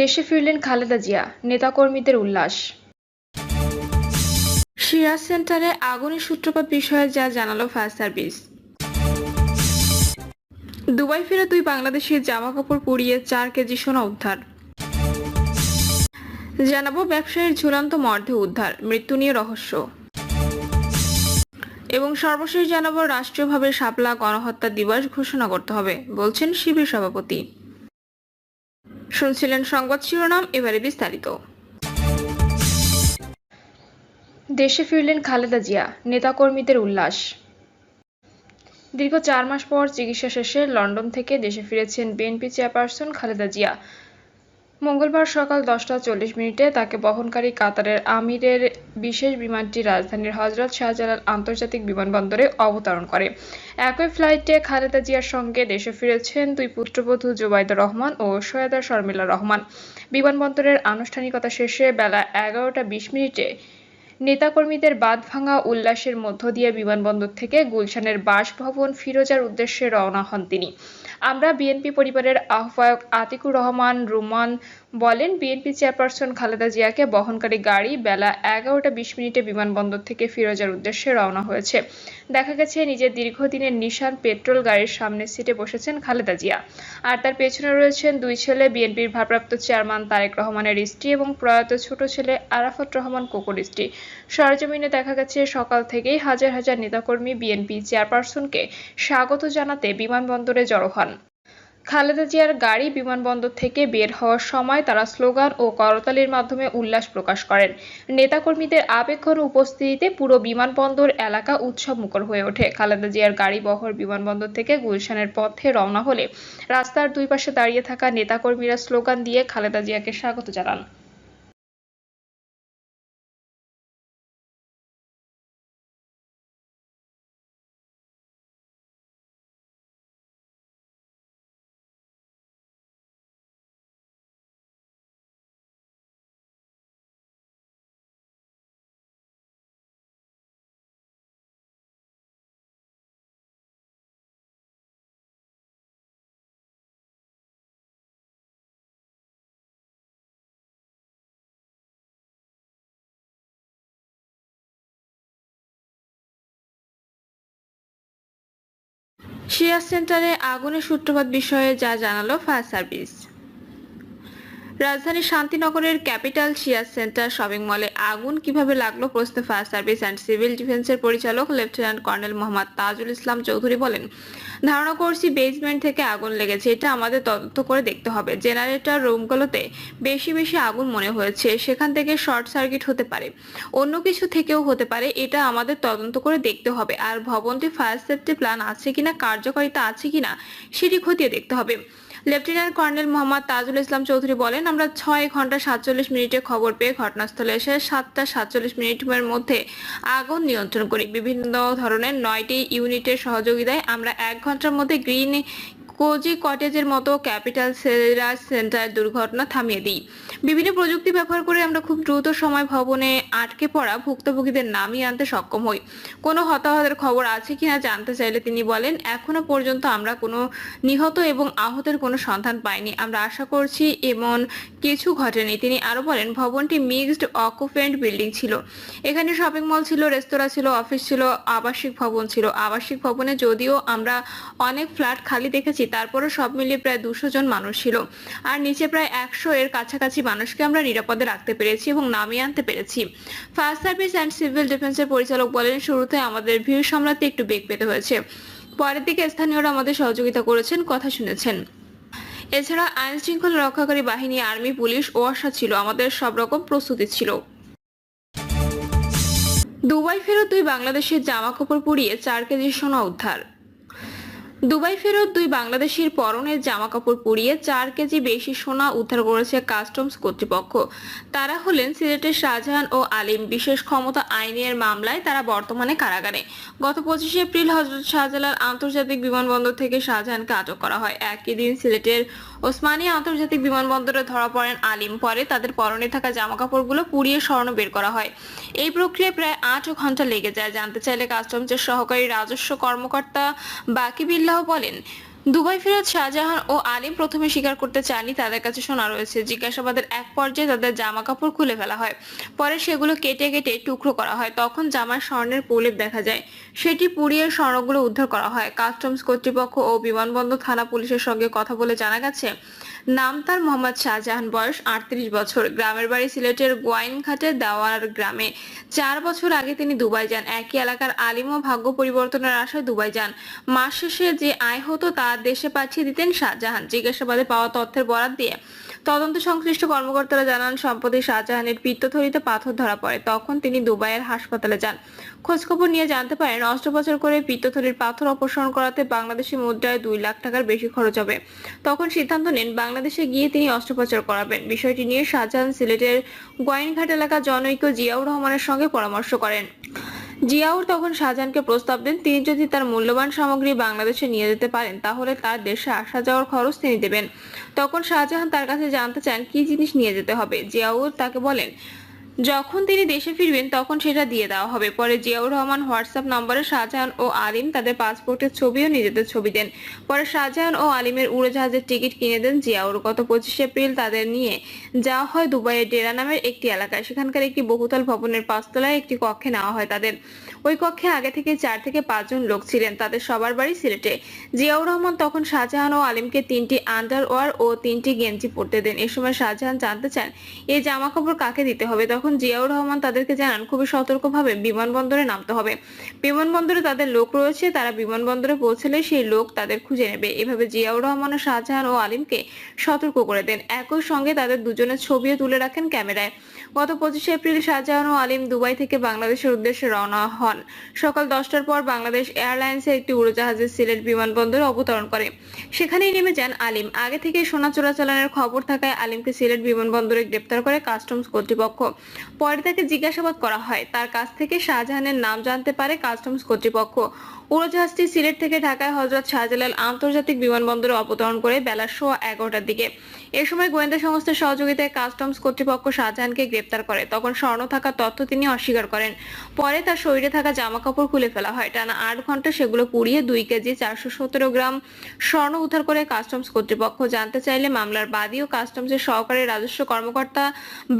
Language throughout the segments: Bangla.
দেশে ফিরলেন খালেদা জিয়া, নেতাকর্মীদের উল্লাস। সিরাজ সেন্টারে আগুনের সূত্রপাত বিষয়ে যা জানালো ফায়ার সার্ভিস। দুবাই ফেরা দুই বাংলাদেশির জামা কাপড় পুড়িয়ে 4 কেজি সোনা উদ্ধার। জানাবো ব্যবসায়ীর ঝুলন্ত মরদেহ উদ্ধার, মৃত্যু নিয়ে রহস্য। এবং সর্বশেষ জানাবো রাষ্ট্রীয়ভাবে শাপলা গণহত্যা দিবস ঘোষণা করতে হবে বলছেন শিবির সভাপতি। শুনছিলেন সংবাদ শিরোনাম, এবারে বিস্তারিত। দেশে ফিরলেন খালেদা জিয়া, নেতাকর্মীদের উল্লাস। দীর্ঘ 4 মাস পর চিকিৎসা শেষে লন্ডন থেকে দেশে ফিরেছেন বিএনপি চেয়ারপারসন খালেদা জিয়া। মঙ্গলবার সকাল 10টা 40 মিনিটে তাকে বহনকারী কাতারের আমিরের বিশেষ বিমানটি রাজধানীর হজরত শাহজালাল আন্তর্জাতিক বিমানবন্দরে অবতরণ করে। একই ফ্লাইটে খালেদা জিয়ার সঙ্গে দেশে ফিরেছেন দুই পুত্রবধূ জুবাইদা রহমান ও সৈয়দা শর্মিলা রহমান। বিমানবন্দরের আনুষ্ঠানিকতা শেষে বেলা 11টা 20 মিনিটে নেতাকর্মীদের বাঁধভাঙা উল্লাসের মধ্য দিয়ে বিমানবন্দর থেকে গুলশানের বাসভবন ফিরোজার উদ্দেশ্যে রওনা হন তিনি। আমরা বিএনপি পরিবারের আহ্বায়ক আতিকুর রহমান রুমান বলেন, বিএনপি চেয়ারপারসন খালেদা জিয়াকে বহনকারী গাড়ি বেলা 11টা 20 মিনিটে বিমানবন্দর থেকে ফিরোজার উদ্দেশ্যে রওনা হয়েছে। দেখা গেছে নিজের দীর্ঘদিনের নিশান পেট্রোল গাড়ির সামনের সিটে বসেছেন খালেদা জিয়া, আর তার পেছনে রয়েছেন দুই ছেলে, বিএনপির ভারপ্রাপ্ত চেয়ারম্যান তারেক রহমানের স্ত্রী এবং প্রয়াত ছোট ছেলে আরাফাত রহমান কোকোর স্ত্রী। সরেজমিনে দেখা গেছে সকাল থেকেই হাজার হাজার নেতাকর্মী বিএনপি চেয়ারপারসনকে স্বাগত জানাতে বিমানবন্দরে জড়ো হন। খালেদা জিয়ার গাড়ি বিমানবন্দর থেকে বের হওয়ার সময় তারা স্লোগান ও করতালির মাধ্যমে উল্লাস প্রকাশ করেন। নেতাকর্মীদের আবেগঘন উপস্থিতিতে পুরো বিমানবন্দর এলাকা উৎসবমুখর হয়ে ওঠে। খালেদা জিয়ার গাড়ি বহর বিমানবন্দর থেকে গুলশানের পথে রওনা হলে রাস্তার দুই পাশে দাঁড়িয়ে থাকা নেতাকর্মীরা স্লোগান দিয়ে খালেদা জিয়াকে স্বাগত জানান। সিরাজ সেন্টারে আগুনের সূত্রপাত বিষয়ে যা জানালো ফায়ার সার্ভিস। রাজধানীর শান্তিনগরের ক্যাপিটাল সিরাজ সেন্টার শপিং মলে আগুন কিভাবে লাগলো প্রশ্নে ফায়ার সার্ভিস অ্যান্ড সিভিল ডিফেন্সের পরিচালক লেফটেন্যান্ট কর্নেল মোহাম্মদ তাজুল ইসলাম চৌধুরী বলেন, ধারণা করছি বেসমেন্ট থেকে আগুন লেগেছে, এটা আমাদের তদন্ত করে দেখতে হবে। জেনারেটর রুমগুলোতে বেশি বেশি আগুন মনে হয়েছে, সেখান থেকে শর্ট সার্কিট হতে পারে, অন্য কিছু থেকেও হতে পারে, এটা আমাদের তদন্ত করে দেখতে হবে। আর ভবনটি ফায়ার সেফটি প্ল্যান আছে কিনা, কার্যকারিতা আছে কিনা সেটি খতিয়ে দেখতে হবে। লেফটেন্যান্ট কর্নেল মোহাম্মদ তাজুল ইসলাম চৌধুরী বলেন, আমরা 6 ঘন্টা 47 মিনিটে খবর পেয়ে ঘটনাস্থলে এসে 7টা 47 মিনিটের মধ্যে আগুন নিয়ন্ত্রণ করি। বিভিন্ন ধরনের 9টি ইউনিটের সহযোগিতায় আমরা 1 ঘন্টার মধ্যে গ্রিন কোজি কটেজের মতো ক্যাপিটাল সিরাজ সেন্টার দুর্ঘটনা থামিয়ে দিই। বিভিন্ন প্রযুক্তি ব্যবহার করে আমরা খুব দ্রুত সময় ভবনে আটকে পড়া ভুক্তভোগীদের নামিয়ে আনতে সক্ষম হই। কোনো হতাহতের খবর আছে কিনা জানতে চাইলে তিনি বলেন, এখনো পর্যন্ত আমরা কোনো নিহত এবং আহতের কোনো সন্ধান পাইনি। আমরা আশা করছি এমন কিছু ঘটেনি। তিনি আরো বলেন, ভবনটি মিক্সড অকুপেন্ট বিল্ডিং ছিল। এখানে শপিং মল ছিল, রেস্তোরাঁ ছিল, অফিস ছিল, আবাসিক ভবন ছিল। আবাসিক ভবনে যদিও আমরা অনেক ফ্ল্যাট খালি দেখেছি, তারপরও সব মিলিয়ে প্রায় 200 জন মানুষ ছিল, আর নিচে প্রায় 100 এর কাছাকাছি মানুষকে আমরা নিরাপদে রাখতে পেরেছি এবং নামিয়ে আনতে পেরেছি। ফায়ার সার্ভিস অ্যান্ড সিভিল ডিফেন্সের পরিচালক বলেন, শুরুতে আমাদের ভিড় সামলাতে একটু বেগ পেতে হয়েছে, পরের দিকে স্থানীয়রা আমাদের সহযোগিতা করেছেন, কথা শুনেছেন। এছাড়া আইন শৃঙ্খলা রক্ষাকারী বাহিনী, আর্মি, পুলিশ ওয়াসা ছিল, আমাদের সব রকম প্রস্তুতি ছিল। দুবাই ফেরত দুই বাংলাদেশের জামা কাপড় পুড়িয়ে 4 কেজি সোনা উদ্ধার। দুবাই ফেরত দুই বাংলাদেশির পরনের জামা কাপড় পুড়িয়ে 4 কেজি বেশি সোনা উদ্ধার করেছে কাস্টমস কর্তৃপক্ষ। তারা হলেন সিলেটের শাহজাহান ও আলিম। বিশেষ ক্ষমতা আইনের মামলায় তারা বর্তমানে কারাগারে। গত 25 এপ্রিল হযরত শাহজালাল আন্তর্জাতিক বিমানবন্দর থেকে শাহজাহানকে আটক করা হয়। একই দিন সিলেটের ওসমানী আন্তর্জাতিক বিমানবন্দরে ধরা পড়েন আলিম। পরে তাদের পরনে থাকা জামা কাপড়গুলো পুড়িয়ে স্বর্ণ বের করা হয়। এই প্রক্রিয়ায় প্রায় 8 ঘন্টা লেগে যায়। জানতে চাইলে কাস্টমসের সহকারী রাজস্ব কর্মকর্তা বাকিবিল্লাহ বলেন, দুবাই ফেরত শাহজাহান ও আলিম প্রথমে স্বীকার করতে চাননি, তাদের কাছে শোনা রয়েছে জিজ্ঞাসাবাদের এক পর্যায়ে তাদের জামা কাপড় খুলে ফেলা হয়। পরে সেগুলো কেটে কেটে টুকরো করা হয়। তখন জামার স্বর্ণের প্রলেপ দেখা যায়, সেটি পুড়িয়ে স্বর্ণগুলো উদ্ধার করা হয়। কাস্টমস কর্তৃপক্ষ ও বিমানবন্দর থানা পুলিশের সঙ্গে কথা বলে জানা গেছে, নাম তার মোহাম্মদ শাহজাহান, বয়স 38 বছর, গ্রামের বাড়ি সিলেটের গোয়াইনঘাটের দেওয়ার গ্রামে। 4 বছর আগে তিনি দুবাই যান। একই এলাকার আলিমও ভাগ্য পরিবর্তনের আশায় দুবাই যান। মাস শেষে যে আয় হতো তা দেশে পাঠিয়ে দিতেন শাহজাহান। জিজ্ঞাসাবাদে পাওয়া তথ্যের বরাত দিয়ে তদন্ত সংশ্লিষ্ট কর্মকর্তারা জানান, সম্প্রতি শাহজাহানের পিত্তথলিতে পাথর ধরা পড়ে। তখন তিনি দুবাইয়ের হাসপাতালে যান। খোঁজখবর নিয়ে জানতে পারেন, অস্ত্রোপচার করে পিত্তথলির পাথর অপসারণ করাতে বাংলাদেশি মুদ্রায় 2 লাখ টাকার বেশি খরচ হবে। তখন সিদ্ধান্ত নেন বাংলাদেশে গিয়ে তিনি অস্ত্রোপচার করাবেন। বিষয়টি নিয়ে শাহজাহান সিলেটের গোয়াইনঘাট এলাকার জনৈক জিয়াউর রহমানের সঙ্গে পরামর্শ করেন। জিয়াউর তখন শাহজাহানকে প্রস্তাব দেন, তিনি যদি তার মূল্যবান সামগ্রী বাংলাদেশে নিয়ে যেতে পারেন তাহলে তার দেশে আসা যাওয়ার খরচ তিনি দেবেন। তখন শাহজাহান তার কাছে জানতে চান কি জিনিস নিয়ে যেতে হবে। জিয়াউর তাকে বলেন, যখন তিনি দেশে ফিরবেন তখন সেটা দিয়ে দেওয়া হবে। পরে জিয়াউর রহমান হোয়াটসঅ্যাপ নম্বরে শাহজাহান ও আলিম তাদের পাসপোর্টের ছবি ও নিজেদের ছবি দেন। পরে শাহজাহান ও আলিমের উড়োজাহাজের টিকিট কিনে দেন জিয়াউর। গত 25 এপ্রিল তাদের নিয়ে যাওয়া হয় দুবাইয়ের ডেরা নামের একটি এলাকায়। সেখানকার একটি বহুতল ভবনের 5 তলায় একটি কক্ষে নেওয়া হয় তাদের। ওই কক্ষে আগে থেকে 4 থেকে 5 জন লোক ছিলেন, তাদের সবার বাড়ি সিলেটে। জিয়াউর রহমান তখন শাহজাহান ও আলিমকে 3টি আন্ডারওয়্যার ও 3টি গেঞ্জি পরতে দেন। এ সময় শাহজাহান জানতে চান এই জামা কাপড় কাকে দিতে হবে। তখন জিয়াউর রহমান তাদেরকে জানান, খুবই সতর্কভাবে বিমানবন্দরে নামতে হবে। বিমানবন্দরে তাদের লোক রয়েছে, তারা বিমানবন্দরে পৌঁছলে সেই লোক তাদের খুঁজে নেবে। এভাবে জিয়াউর রহমান ও শাহজাহান ও আলিমকে সতর্ক করে দেন। একই সঙ্গে তাদের দুজনের ছবিও তুলে রাখেন ক্যামেরায়। গত 25 এপ্রিল শাহজাহান ও আলিম দুবাই থেকে বাংলাদেশের উদ্দেশ্যে রওনা হন। সকাল 10টার পর বাংলাদেশ এয়ারলাইন্সের একটি উড়োজাহাজে সিলেট বিমানবন্দরে অবতরণ করে। সেখানেই নেমে যান আলিম। আগে থেকে সোনা চোরাচালানের খবর থাকায় আলিমকে সিলেট বিমানবন্দরে গ্রেপ্তার করে কাস্টমস কর্তৃপক্ষ। পরে তাকে জিজ্ঞাসাবাদ করা হয়। তার কাছ থেকে শাহজাহানের নাম জানতে পারে কাস্টমস কর্তৃপক্ষ। উড়োজাহাজটি সিলেট থেকে ঢাকায় হযরত শাহজালাল আন্তর্জাতিক বিমানবন্দরে অবতরণ করে বেলা 11:15টার দিকে। এ সময় গোয়েন্দা সংস্থার সহযোগিতায় কাস্টমস কর্তৃপক্ষ শাহজাহানকে গ্রেপ্তার করে। তখন স্বর্ণ থাকার তথ্য তিনি অস্বীকার করেন। পরে তার শরীরে থাকা জামা কাপড় খুলে ফেলা হয়। টানা 8 ঘন্টা সেগুলো পুড়িয়ে 2 কেজি 417 গ্রাম স্বর্ণ উদ্ধার করে কাস্টমস কর্তৃপক্ষ। জানতে চাইলে মামলার বাদী ও কাস্টমসের সহকারী রাজস্ব কর্মকর্তা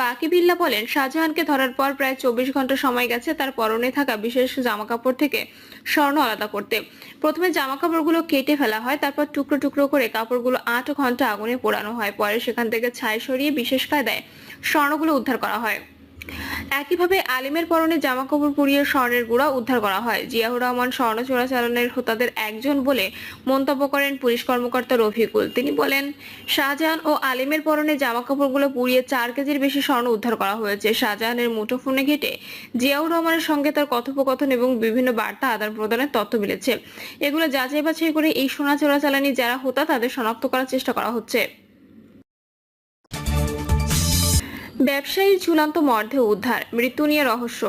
বাকি বিল্লাহ বলেন, শাহজাহানকে ধরার পর প্রায় 24 ঘন্টা সময় গেছে তার পরনে থাকা বিশেষ জামা কাপড় থেকে স্বর্ণ আলাদা করতে। প্রথমে জামা কাপড়গুলো কেটে ফেলা হয়, তারপর টুকরো টুকরো করে কাপড়গুলো 8 ঘন্টা আগুনে পোড়ানো হয়। পরে সেখান থেকে ছাই সরিয়ে বিশেষ কায়দায় স্বর্ণগুলো উদ্ধার করা হয়। একইভাবে আলিমের পরনে জামা কাপড় পুড়িয়ে স্বর্ণের গুঁড়া উদ্ধার করা হয়। জিয়াউর রহমান স্বর্ণ চোরাচালানের হোতাদের একজন বলে মন্তব্য করেন পুলিশ কর্মকর্তা রফিকুল। তিনি বলেন, শাহজাহান ও আলিমের পরনে জামা কাপড়গুলো পুড়িয়ে 4 কেজির বেশি স্বর্ণ উদ্ধার করা হয়েছে। শাহজাহানের মুঠোফোনে ঘেঁটে জিয়াউর রহমানের সঙ্গে তার কথোপকথন এবং বিভিন্ন বার্তা আদান প্রদানের তথ্য মিলেছে। এগুলো যাচাই বাছাই করে এই সোনা চোরাচালানি যারা হোতা তাদের শনাক্ত করার চেষ্টা করা হচ্ছে। ব্যবসায়ীর ঝুলন্ত মরদেহ উদ্ধার, মৃত্যু নিয়ে রহস্য।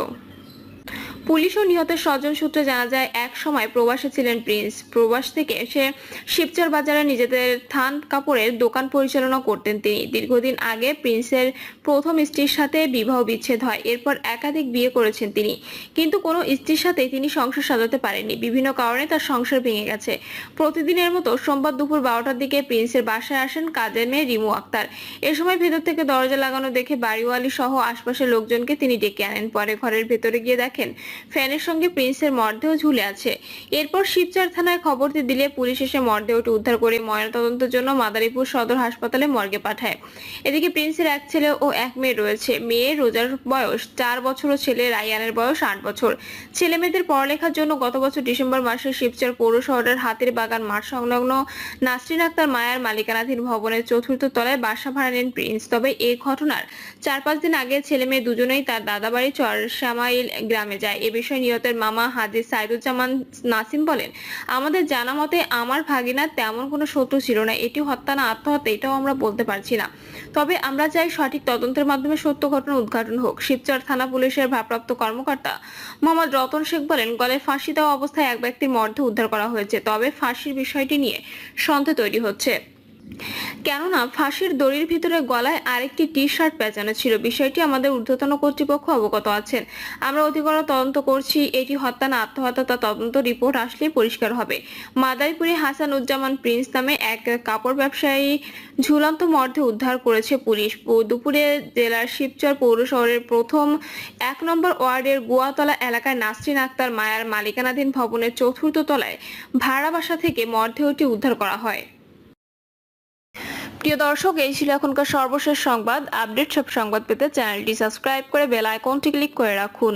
পুলিশ ও নিহতের স্বজন সূত্রে জানা যায়, এক সময় প্রবাসে ছিলেন প্রিন্স। প্রবাস থেকে এসে শিবচর বাজারে নিজেদের থান কাপড়ের দোকান পরিচালনা করতেন তিনি। দীর্ঘদিন আগে প্রিন্সের প্রথম স্ত্রীর সাথে বিবাহ বিচ্ছেদ হয়। এরপর একাধিক বিয়ে করেছেন তিনি, কিন্তু কোনো স্ত্রীর সাথে তিনি সংসার সাজাতে পারেননি। বিভিন্ন কারণে তার সংসার ভেঙে গেছে। প্রতিদিনের মতো সোমবার দুপুর 12টার দিকে প্রিন্সের বাসায় আসেন কাজের মেয়ে রিমু আক্তার। এ সময় ভেতর থেকে দরজা লাগানো দেখে বাড়িওয়ালি সহ আশপাশের লোকজনকে তিনি ডেকে আনেন। পরে ঘরের ভেতরে গিয়ে দেখেন ফ্যানের সঙ্গে প্রিন্সের মরদেহ ঝুলে আছে। এরপর শিবচর থানায় খবর দিলে পুলিশ এসে মরদেহটি উদ্ধার করে ময়নাতদন্তের জন্য মাদারীপুর সদর হাসপাতালে মর্গে পাঠায়। এদিকে প্রিন্সের এক ছেলে ও এক মেয়ে রয়েছে। মেয়ে রোজার বয়স 4 বছর ও ছেলে রায়ানের বয়স 8 বছর। ছেলে মেয়েদের পড়ালেখার জন্য গত বছর ডিসেম্বর মাসে শিবচর পৌর শহরের হাতির বাগান মাঠ সংলগ্ন নাসরিন আক্তার মায়ার মালিকানাধীন ভবনের 4র্থ তলায় বাসা ভাড়া নেন প্রিন্স। তবে এই ঘটনার 4-5 দিন আগে ছেলে মেয়ে দুজনেই তার দাদাবাড়ি চরশ্যামাইল গ্রামে যায়। এ বিষয়ে নিহতের মামা হাজী সাইদুজ্জামান নাসিম বলেন, আমাদের জানা মতে আমার ভাগিনার তেমন কোনো শত্রু ছিল না। এটি হত্যা না আত্মহত্যা এটাও আমরা বলতে পারছি না। তবে আমরা চাই সঠিক তদন্তের মাধ্যমে সত্য ঘটনা উদ্ঘাটন হোক। শিবচর থানা পুলিশের ভারপ্রাপ্ত কর্মকর্তা মোহাম্মদ রতন শেখ বলেন, গলায় ফাঁসি দেওয়া অবস্থায় এক ব্যক্তির মরদেহ উদ্ধার করা হয়েছে। তবে ফাঁসির বিষয়টি নিয়ে সন্দেহ তৈরি হচ্ছে। কেননা ফাঁসির দড়ির ভিতরে গলায় আরেকটি টি শার্ট পেঁচানো ছিল। বিষয়টি আমাদের ঊর্ধ্বতন কর্তৃপক্ষ অবগত আছেন। আমরা অধিকতর তদন্ত করছি। এটি হত্যা না আত্মহত্যা তা তদন্ত রিপোর্ট আসলেই পরিষ্কার হবে। মাদারীপুরে হাসানুজ্জামান প্রিন্স নামে এক কাপড় ব্যবসায়ী ঝুলন্ত মর্ধে উদ্ধার করেছে পুলিশ। দুপুরে জেলার শিবচর পৌর শহরের প্রথম 1 নম্বর ওয়ার্ডের গুয়াতলা এলাকায় নাসরিন আক্তার মায়ার মালিকানাধীন ভবনের 4র্থ তলায় ভাড়া বাসা থেকে মরদেহটি উদ্ধার করা হয়। প্রিয় দর্শক, এই ছিল এখনকার সর্বশেষ সংবাদ। আপডেট সব সংবাদ পেতে চ্যানেলটি সাবস্ক্রাইব করে বেল আইকনটি ক্লিক করে রাখুন।